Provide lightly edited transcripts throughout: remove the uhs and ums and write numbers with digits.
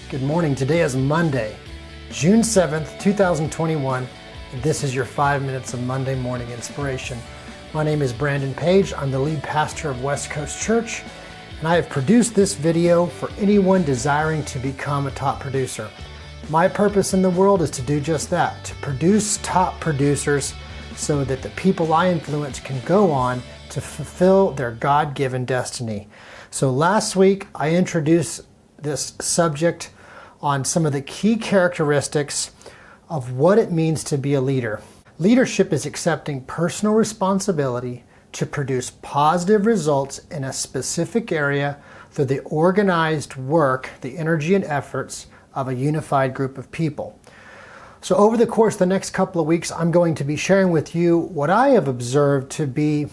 Good morning. Today is Monday, June 7th, 2021. And this is your 5 minutes of Monday morning inspiration. My name is Brandon Page. I'm the lead pastor of West Coast Church, and I have produced this video for anyone desiring to become a top producer. My purpose in the world is to do just that, to produce top producers so that the people I influence can go on to fulfill their God-given destiny. So last week I introduced this subject on some of the key characteristics of what it means to be a leader. Leadership is accepting personal responsibility to produce positive results in a specific area through the organized work, the energy and efforts of a unified group of people. So over the course of the next couple of weeks, I'm going to be sharing with you what I have observed to be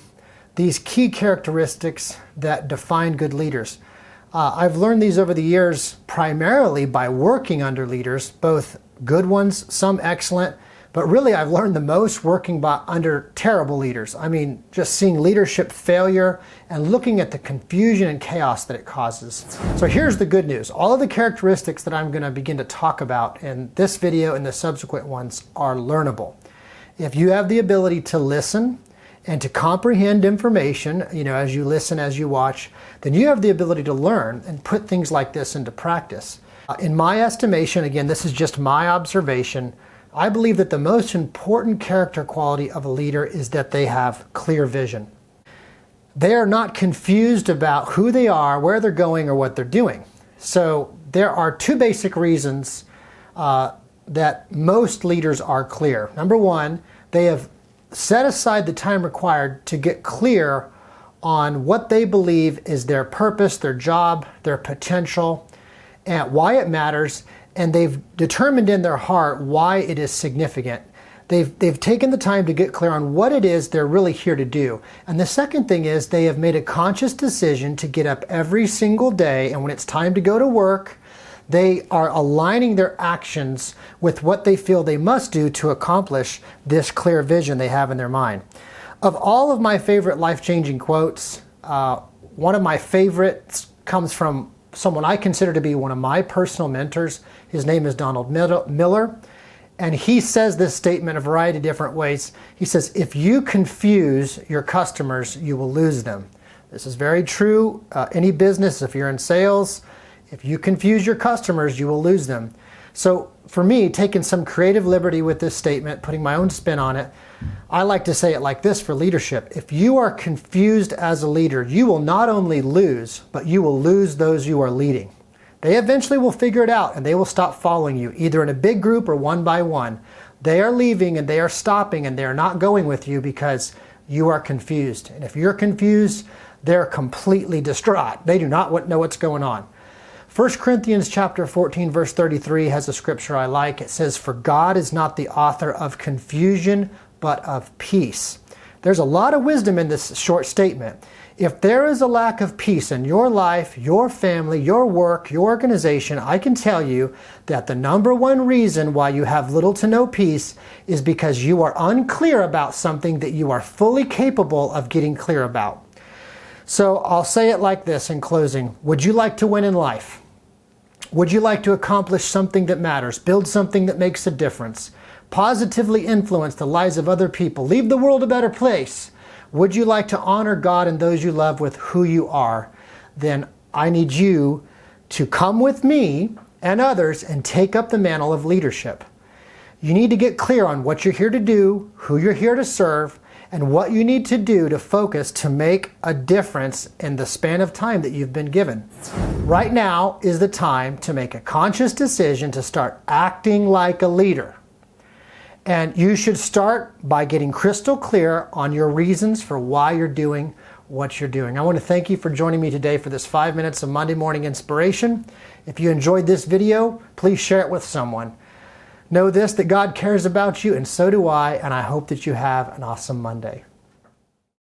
these key characteristics that define good leaders. I've learned these over the years primarily by working under leaders, both good ones, some excellent, but really I've learned the most working under terrible leaders. I mean, just seeing leadership failure and looking at the confusion and chaos that it causes. So here's the good news. All of the characteristics that I'm going to begin to talk about in this video and the subsequent ones are learnable. If you have the ability to listen and to comprehend information, as you listen, as you watch, then you have the ability to learn and put things like this into practice. In my estimation, again, this is just my observation, I believe that the most important character quality of a leader is that they have clear vision. They are not confused about who they are, where they're going, or what they're doing. So there are two basic reasons that most leaders are clear. Number one, they have set aside the time required to get clear on what they believe is their purpose, their job, their potential, and why it matters, and they've determined in their heart why it is significant. They've taken the time to get clear on what it is they're really here to do. And the second thing is they have made a conscious decision to get up every single day, and when it's time to go to work, they are aligning their actions with what they feel they must do to accomplish this clear vision they have in their mind. Of all of my favorite life-changing quotes, one of my favorites comes from someone I consider to be one of my personal mentors. His name is Donald Miller, and he says this statement a variety of different ways. He says, if you confuse your customers, you will lose them. This is very true. Any business, if you're in sales, if you confuse your customers, you will lose them. So for me, taking some creative liberty with this statement, putting my own spin on it, I like to say it like this for leadership. If you are confused as a leader, you will not only lose, but you will lose those you are leading. They eventually will figure it out and they will stop following you, either in a big group or one by one. They are leaving and they are stopping and they are not going with you because you are confused. And if you're confused, they're completely distraught. They do not know what's going on. 1 Corinthians chapter 14, verse 33 has a scripture I like. It says, "For God is not the author of confusion, but of peace." There's a lot of wisdom in this short statement. If there is a lack of peace in your life, your family, your work, your organization, I can tell you that the number one reason why you have little to no peace is because you are unclear about something that you are fully capable of getting clear about. So I'll say it like this in closing. Would you like to win in life? Would you like to accomplish something that matters, build something that makes a difference, positively influence the lives of other people, leave the world a better place? Would you like to honor God and those you love with who you are? Then I need you to come with me and others and take up the mantle of leadership. You need to get clear on what you're here to do, who you're here to serve, and what you need to do to focus to make a difference in the span of time that you've been given. Right now is the time to make a conscious decision to start acting like a leader. And you should start by getting crystal clear on your reasons for why you're doing what you're doing. I want to thank you for joining me today for this 5 minutes of Monday morning inspiration. If you enjoyed this video, please share it with someone. Know this, that God cares about you, and so do I, and I hope that you have an awesome Monday.